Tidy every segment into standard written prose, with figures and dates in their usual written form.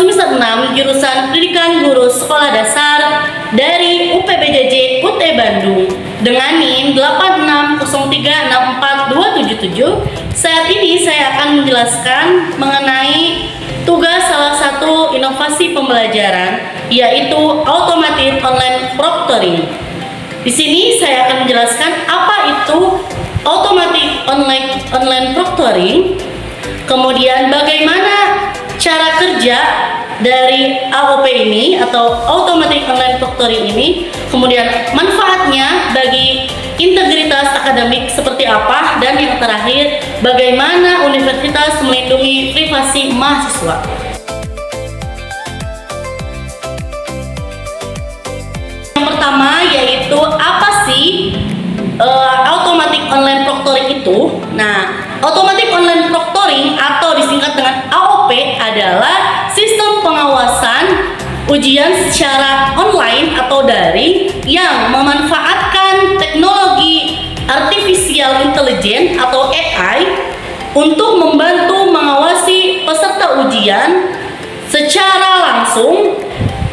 semester 6 jurusan Pendidikan Guru Sekolah Dasar dari UPBJJ UT Bandung dengan NIM 860364277. Saat ini saya akan menjelaskan mengenai tugas salah satu inovasi pembelajaran, yaitu Automated Online Proctoring. Di sini saya akan menjelaskan apa itu Automatic Online Proctoring, kemudian bagaimana cara kerja dari AOP ini atau Automatic Online Proctoring ini, kemudian manfaatnya bagi integritas akademik seperti apa, dan yang terakhir bagaimana universitas melindungi privasi mahasiswa. Yang pertama yaitu apa sih Automatic Online Proctoring itu? Nah, Automatic Online Proctoring atau disingkat dengan AOP adalah sistem pengawasan ujian secara online atau daring yang memanfaatkan teknologi artificial intelligence atau AI untuk membantu mengawasi peserta ujian secara langsung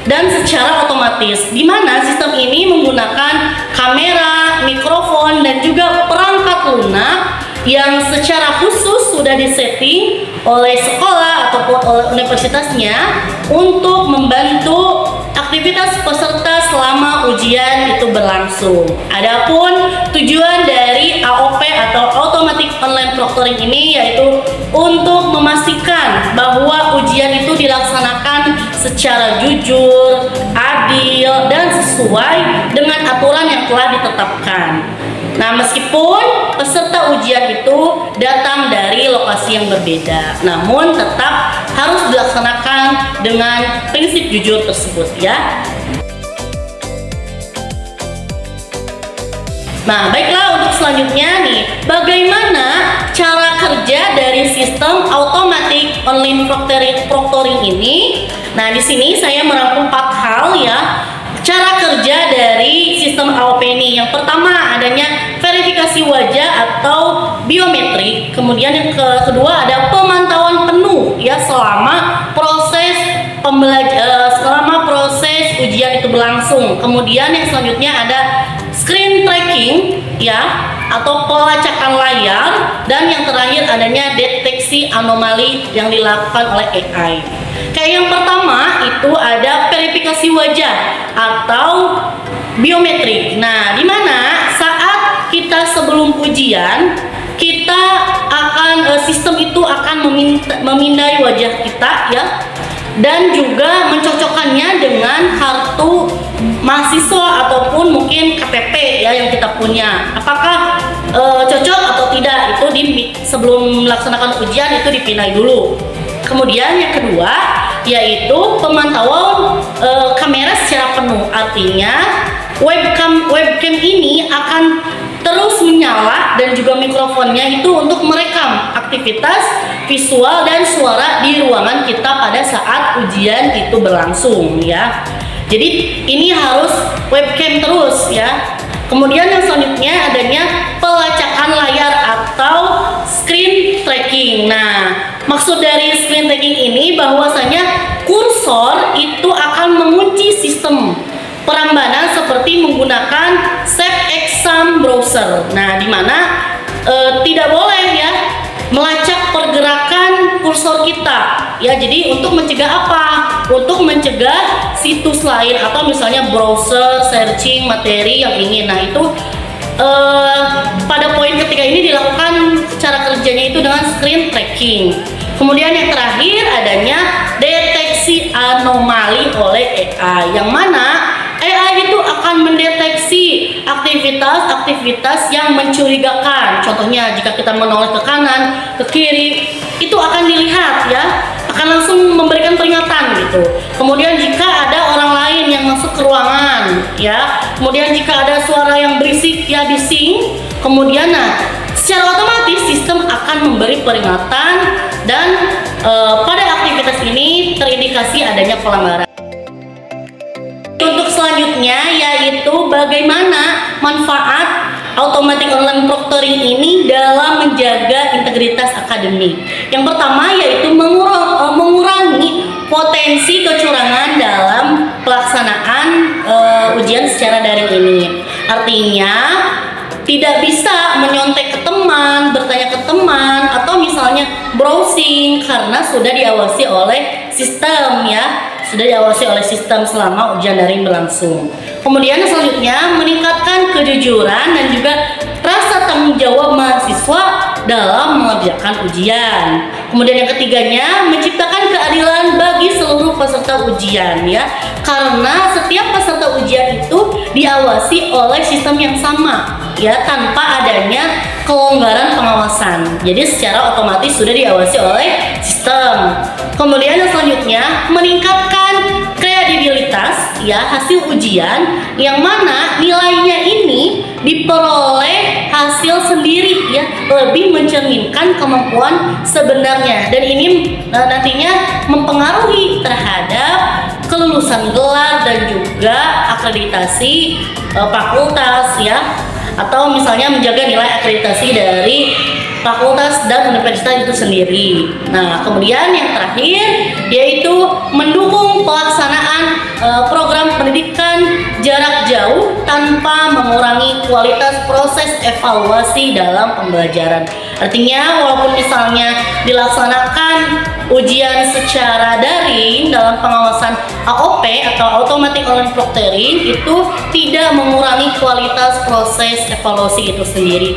dan secara otomatis, di mana sistem ini menggunakan kamera, mikrofon, dan juga perangkat lunak yang secara khusus sudah disetting oleh sekolah ataupun oleh universitasnya untuk membantu aktivitas peserta selama ujian itu berlangsung. Adapun tujuan dari AOP atau Automatic Online Proctoring ini yaitu untuk memastikan bahwa ujian itu dilaksanakan secara jujur, adil, dan sesuai dengan aturan yang telah ditetapkan. Nah, meskipun peserta ujian itu datang dari lokasi yang berbeda, namun tetap harus dilaksanakan dengan prinsip jujur tersebut, ya. Nah, baiklah, untuk selanjutnya nih, bagaimana cara kerja dari sistem Automatic Online Proctoring ini? Nah, di sini saya merangkum 4 hal, ya. Cara kerja dari sistem AOP ini, yang pertama adanya verifikasi wajah atau biometrik, kemudian yang kedua ada pemantauan penuh, ya, selama proses ujian itu berlangsung. Kemudian yang selanjutnya ada screen tracking, ya, atau pelacakan layar, dan yang terakhir adanya deteksi anomali yang dilakukan oleh AI. Kayak yang pertama itu ada verifikasi wajah atau biometrik. Nah, di mana saat kita sebelum ujian kita akan sistem itu akan memindai wajah kita, ya, dan juga mencocokkannya dengan kartu mahasiswa ataupun mungkin KTP, ya, yang kita punya. Apakah cocok atau tidak, itu sebelum melaksanakan ujian itu dipindai dulu. Kemudian yang kedua yaitu pemantauan kamera secara penuh, artinya webcam ini akan terus menyala dan juga mikrofonnya itu untuk merekam aktivitas visual dan suara di ruangan kita pada saat ujian itu berlangsung, ya. Jadi ini harus webcam terus, ya. Kemudian yang selanjutnya adanya pelacakan layar atau screen tracking. Nah, maksud dari screen tracking ini bahwasanya kursor itu akan mengunci sistem perambanan seperti menggunakan Safe Exam Browser. Nah, di mana tidak boleh, ya, melacak pergerakan kursor kita, ya. Jadi untuk mencegah apa? Untuk mencegah situs lain atau misalnya browser searching materi yang ingin. Nah, itu pada poin ketiga ini dilakukan cara kerjanya itu dengan screen tracking. Kemudian yang terakhir adanya deteksi anomali oleh AI, yang mana AI itu akan mendeteksi aktivitas yang mencurigakan. Contohnya jika kita menoleh ke kanan, ke kiri, itu akan dilihat, ya, akan langsung memberikan peringatan gitu. Kemudian jika ada orang lain yang masuk ke ruangan, ya, kemudian jika ada suara yang berisik, ya, bising, kemudian secara otomatis sistem akan memberi peringatan dan pada aktivitas ini terindikasi adanya pelanggaran. Untuk selanjutnya yaitu bagaimana manfaat Automatic Online Proctoring ini dalam menjaga integritas akademik. Yang pertama yaitu mengurangi potensi Artinya tidak bisa menyontek ke teman, bertanya ke teman, atau misalnya browsing karena sudah diawasi oleh sistem ya, sudah diawasi oleh sistem selama ujian daring berlangsung. Kemudian selanjutnya meningkatkan kejujuran dan juga rasa tanggung jawab mahasiswa dalam mengerjakan ujian. Kemudian yang ketiganya menciptakan keadilan bagi seluruh peserta ujian ya, karena setiap peserta ujian itu diawasi oleh sistem yang sama ya, tanpa adanya kelonggaran pengawasan. Jadi secara otomatis sudah diawasi oleh sistem. Kemudian yang selanjutnya meningkatkan kredibilitas ya hasil ujian, yang mana nilainya ini diperoleh hasil sendiri ya, lebih mencerminkan kemampuan sebenarnya, dan ini nantinya mempengaruhi terhadap kelulusan gelar dan juga akreditasi fakultas ya, atau misalnya menjaga nilai akreditasi dari fakultas dan universitas itu sendiri. Nah, kemudian yang terakhir yaitu mendukung pelaksanaan program pendidikan jarak jauh tanpa mengurangi kualitas proses evaluasi dalam pembelajaran. Artinya walaupun misalnya dilaksanakan ujian secara daring dalam pengawasan AOP atau Automatic Online Proctoring, itu tidak mengurangi kualitas proses evaluasi itu sendiri.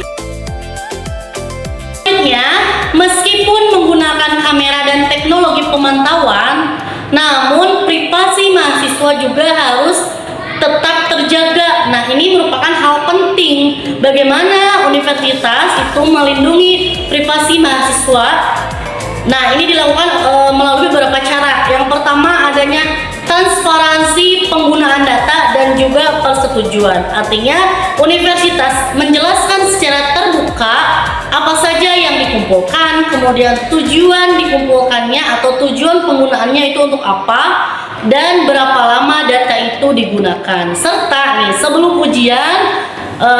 Meskipun menggunakan kamera dan teknologi pemantauan, namun privasi mahasiswa juga harus tetap terjaga. Nah, ini merupakan hal penting bagaimana universitas itu melindungi privasi mahasiswa. Nah, ini dilakukan melalui beberapa cara. Yang pertama adanya transparansi penggunaan data dan juga persetujuan. Artinya universitas menjelaskan secara terbuka apa saja yang dikumpulkan, kemudian tujuan dikumpulkannya atau tujuan penggunaannya itu untuk apa, dan berapa lama data itu digunakan. Serta nih sebelum ujian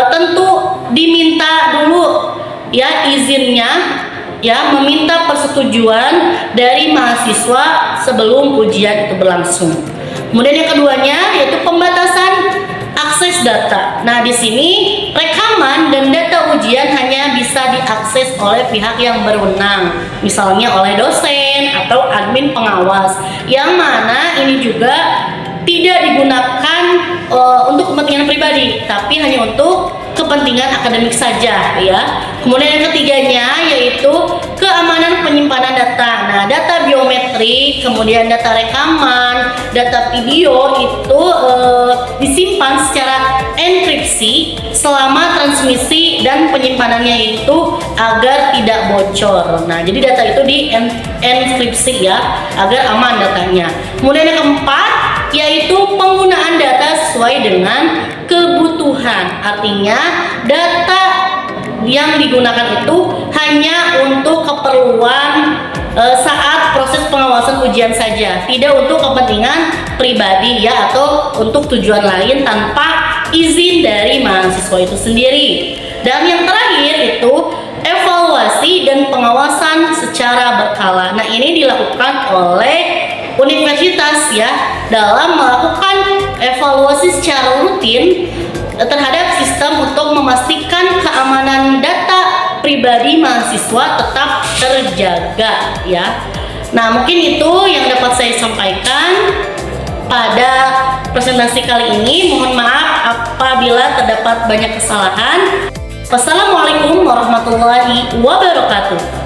tentu diminta dulu ya izinnya ya, meminta persetujuan dari mahasiswa sebelum ujian itu berlangsung. Kemudian yang keduanya yaitu pembatasan akses data. Nah, di sini rekaman dan data ujian hanya bisa diakses oleh pihak yang berwenang, misalnya oleh dosen atau admin pengawas, yang mana ini juga tidak digunakan untuk kepentingan pribadi, tapi hanya untuk kepentingan akademik saja ya. Kemudian yang ketiganya yaitu keamanan penyimpanan data. Nah, data biometrik, kemudian data rekaman, data video itu disimpan secara enkripsi selama transmisi dan penyimpanannya itu agar tidak bocor. Nah, jadi data itu di enkripsi ya, agar aman datanya. Kemudian yang keempat yaitu penggunaan data sesuai dengan kebutuhan. Artinya data yang digunakan itu hanya untuk keperluan saat proses pengawasan ujian saja, tidak untuk kepentingan pribadi ya, atau untuk tujuan lain tanpa izin dari mahasiswa itu sendiri. Dan yang terakhir itu evaluasi dan pengawasan secara berkala. Nah, ini dilakukan oleh universitas ya, dalam melakukan evaluasi secara rutin terhadap sistem untuk memastikan keamanan data pribadi mahasiswa tetap terjaga ya. Nah, mungkin itu yang dapat saya sampaikan pada presentasi kali ini. Mohon maaf apabila terdapat banyak kesalahan. Wassalamualaikum warahmatullahi wabarakatuh.